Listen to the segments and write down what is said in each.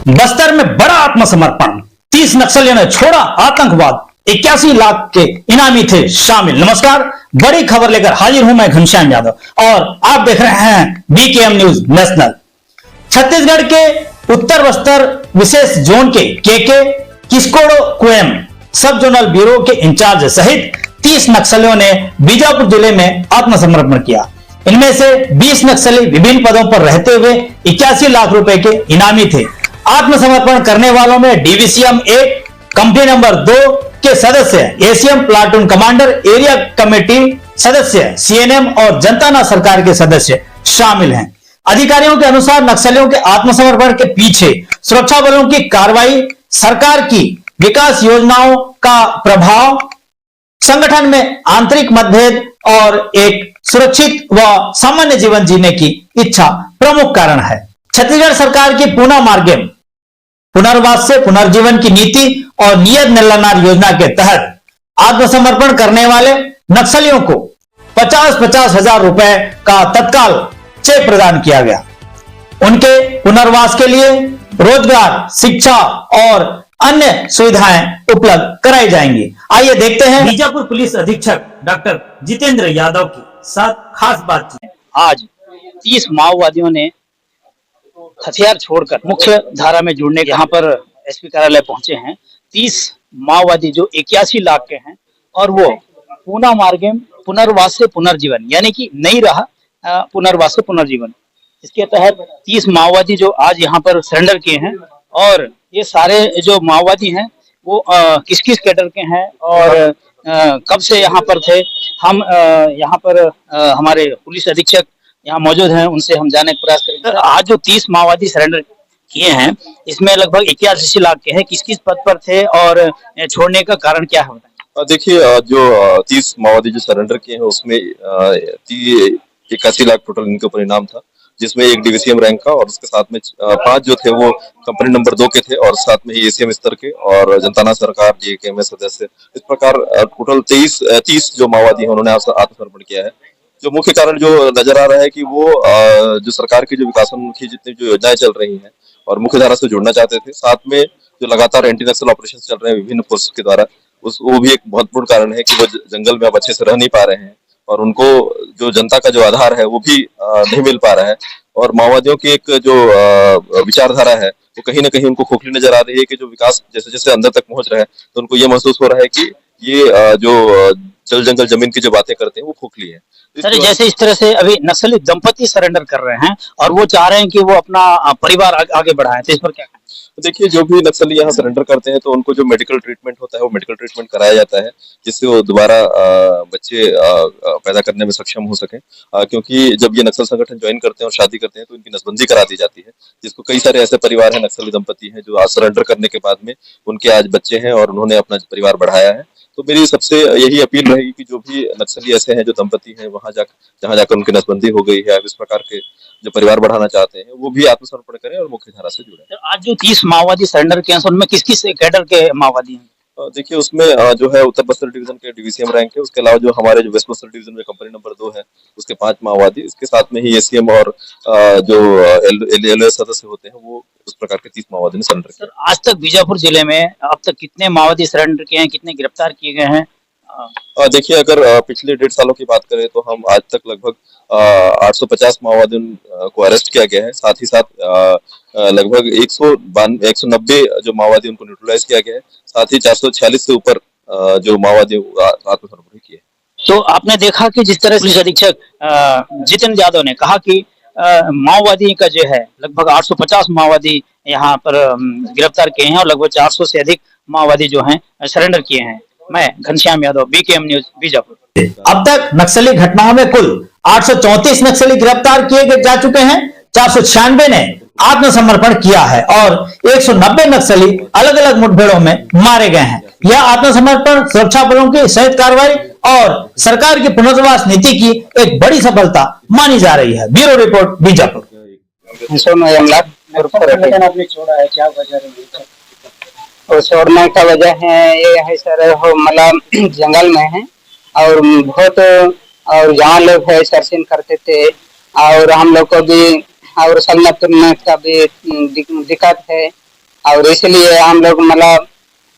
बस्तर में बड़ा आत्मसमर्पण, 30 नक्सलियों ने छोड़ा आतंकवाद, 81 लाख के इनामी थे शामिल। नमस्कार, बड़ी खबर लेकर हाजिर हूं मैं घनश्याम यादव और आप देख रहे हैं बीकेएम न्यूज नेशनल। छत्तीसगढ़ के उत्तर बस्तर विशेष जोन के किस्कोड़ो कुएम सब जोनल ब्यूरो के इंचार्ज सहित 30 नक्सलियों ने बीजापुर जिले में आत्मसमर्पण किया। इनमें से 20 नक्सली विभिन्न पदों पर रहते हुए 81 लाख रुपए के इनामी थे। आत्मसमर्पण करने वालों में डिवीसीएम 1 कंपनी नंबर 2 के सदस्य, ACM platoon commander, area committee सदस्य, सीएनएम और जनता सरकार के सदस्य शामिल हैं। अधिकारियों के अनुसार नक्सलियों के आत्मसमर्पण के पीछे सुरक्षा बलों की कार्रवाई, सरकार की विकास योजनाओं का प्रभाव, संगठन में आंतरिक मतभेद और एक सुरक्षित व सामान्य जीवन जीने की इच्छा प्रमुख कारण है। छत्तीसगढ़ सरकार की पूना मार्गम पुनर्वास से पुनर्जीवन की नीति और नियत नल्लानार योजना के तहत आत्मसमर्पण करने वाले नक्सलियों को 50-50 हजार रुपए का तत्काल चेक प्रदान किया गया। उनके पुनर्वास के लिए रोजगार, शिक्षा और अन्य सुविधाएं उपलब्ध कराई जाएंगी। आइए देखते हैं बीजापुर पुलिस अधीक्षक डॉक्टर जितेंद्र यादव के साथ खास बातचीत। आज 30 माओवादियों ने हथियार छोड़कर मुख्य धारा में जुड़ने यहाँ पर एसपी कार्यालय पहुंचे हैं। 30 माओवादी जो 81 लाख के हैं और वो पूना मार्गम पुनर्वास से पुनर्जीवन यानी कि नई राह पुनर्वास से पुनर्जीवन, इसके तहत 30 माओवादी जो आज यहाँ पर सरेंडर किए हैं। और ये सारे जो माओवादी हैं वो किस किस कैडर के हैं और कब से यहाँ पर थे, हम यहाँ पर हमारे पुलिस अधीक्षक यहाँ मौजूद हैं, उनसे हम जानने का प्रयास करेंगे। आज जो 30 माओवादी सरेंडर किए हैं इसमें लगभग 81 लाख के हैं, किस किस पद पर थे और छोड़ने का कारण क्या है? देखिए, जो 30 माओवादी जो सरेंडर किए हैं उसमें 81 लाख टोटल इनके ऊपर इनाम था, जिसमें एक डिवीसीएम रैंक का और उसके साथ में 5 जो थे वो कंपनी नंबर 2 के थे और साथ में ही एसीएम स्तर के और जनता सरकार डीएकेएम सदस्य। इस प्रकार टोटल 30 जो माओवादी हैं उन्होंने आत्मसमर्पण किया है। जो मुख्य कारण जो नजर आ रहा है कि वो जो सरकार की जो विकासोन्मुखी जितनी जो योजनाएं चल रही हैं और मुख्य धारा से जुड़ना चाहते थे, साथ में जो लगातार एंटी नक्सल ऑपरेशन चल रहे हैं विभिन्न फोर्स के द्वारा, वो भी एक महत्वपूर्ण कारण है कि वो जंगल में अब अच्छे से रह नहीं पा रहे हैं और उनको जो जनता का जो आधार है वो भी नहीं मिल पा रहा है। और माओवादियों की एक जो विचारधारा है वो कहीं ना कहीं उनको खोखली नजर आ रही है कि जो विकास जैसे जैसे अंदर तक पहुंच रहा है तो उनको ये महसूस हो रहा है कि ये जो जल जंगल जमीन की जो बातें करते हैं वो खोखली है। सर, जैसे इस तरह से अभी नक्सली दंपति सरेंडर कर रहे हैं और वो चाह रहे हैं कि वो अपना परिवार आगे बढ़ाएं, तो इस पर क्या कहें? देखिए, जो भी नक्सली यहाँ सरेंडर करते हैं तो उनको जो मेडिकल ट्रीटमेंट होता है वो मेडिकल ट्रीटमेंट कराया जाता है, जिससे वो दोबारा बच्चे पैदा करने में सक्षम हो सके। क्योंकि जब ये नक्सल संगठन ज्वाइन करते हैं और शादी करते हैं तो इनकी नसबंदी करा दी जाती है, जिसको कई सारे ऐसे परिवार हैं, नक्सली दंपति हैं जो आज सरेंडर करने के बाद में उनके आज बच्चे हैं और उन्होंने अपना परिवार बढ़ाया है। तो मेरी सबसे यही अपील रहेगी कि जो भी नक्सली ऐसे हैं जो दंपति हैं वहां जहां जाकर उनकी नसबंदी हो गई है, इस प्रकार के जो परिवार बढ़ाना चाहते हैं वो भी आत्मसमर्पण करें और मुख्य धारा से जुड़े। तो आज जो 30 माओवादी सरेंडर किए हैं उनमें किस किस कैडर के माओवादी हैं? देखिए, उसमें जो है उत्तर बस्तर डिवीजन के डिवीसीएम रैंक है, उसके अलावा जो हमारे जो वेस्ट बस्तर डिवीजन में कंपनी नंबर 2 है उसके 5 माओवादी, इसके साथ में ही एसीएम और जो एलएलएस सदस्य होते हैं वो उस प्रकार के 30 माओवादी ने सरेंडर किया। आज तक बीजापुर जिले में अब तक कितने माओवादी सरेंडर किए हैं, कितने गिरफ्तार किए गए हैं? देखिए, अगर पिछले 1.5 सालों की बात करें तो हम आज तक लगभग 850 माओवादियों को अरेस्ट किया गया है। साथ ही साथ लगभग 190 जो माओवादी उनको न्यूट्रलाइज किया गया है। साथ ही 446 से ऊपर जो माओवादी आत्मसमर्पण किए। तो आपने देखा कि जिस तरह पुलिस अधीक्षक जितेंद्र यादव ने कहा कि माओवादी का जो है लगभग 850 माओवादी यहाँ पर गिरफ्तार किए हैं और लगभग 400 से अधिक माओवादी जो हैं सरेंडर किए हैं। मैं घनश्याम यादव, बीकेएम न्यूज, बीजापुर। अब तक नक्सली घटनाओं में कुल 834 नक्सली गिरफ्तार किए जा चुके हैं। 496 ने आत्मसमर्पण किया है और 190 नक्सली अलग अलग मुठभेड़ों में मारे गए हैं। यह आत्मसमर्पण सुरक्षा बलों की संयुक्त कार्रवाई और सरकार की पुनर्वास नीति की एक बड़ी सफलता मानी जा रही है। Bureau report, Bijapur. आपने छोड़ा है, क्या वजह है? और छोड़ने का वजह है ये है सर, हो मतलब जंगल में है और बहुत और जहाँ लोग है सर्चिंग करते थे और हम लोग को भी और सलना तुरने का भी दिक्कत है और इसलिए हम लोग मतलब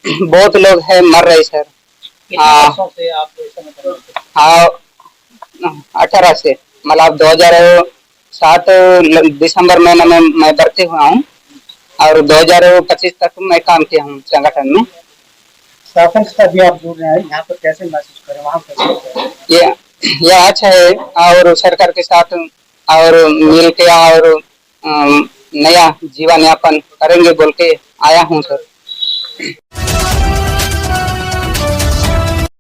बहुत लोग है मर रहे सर। कितने वर्षों से आप इस समय कर रहे थे? हाँ 18 से मतलब 2007 दिसंबर महीने में मैं भर्ती हुआ हूँ और 2025 तक मैं काम किया हूँ संगठन में। शासन से अभी आप जुड़ रहे हैं, यहाँ पर कैसे महसूस करें, वहाँ कैसे? ये अच्छा है और सरकार के साथ और मिल के और नया जीवन यापन करेंगे बोल के आया हूँ सर।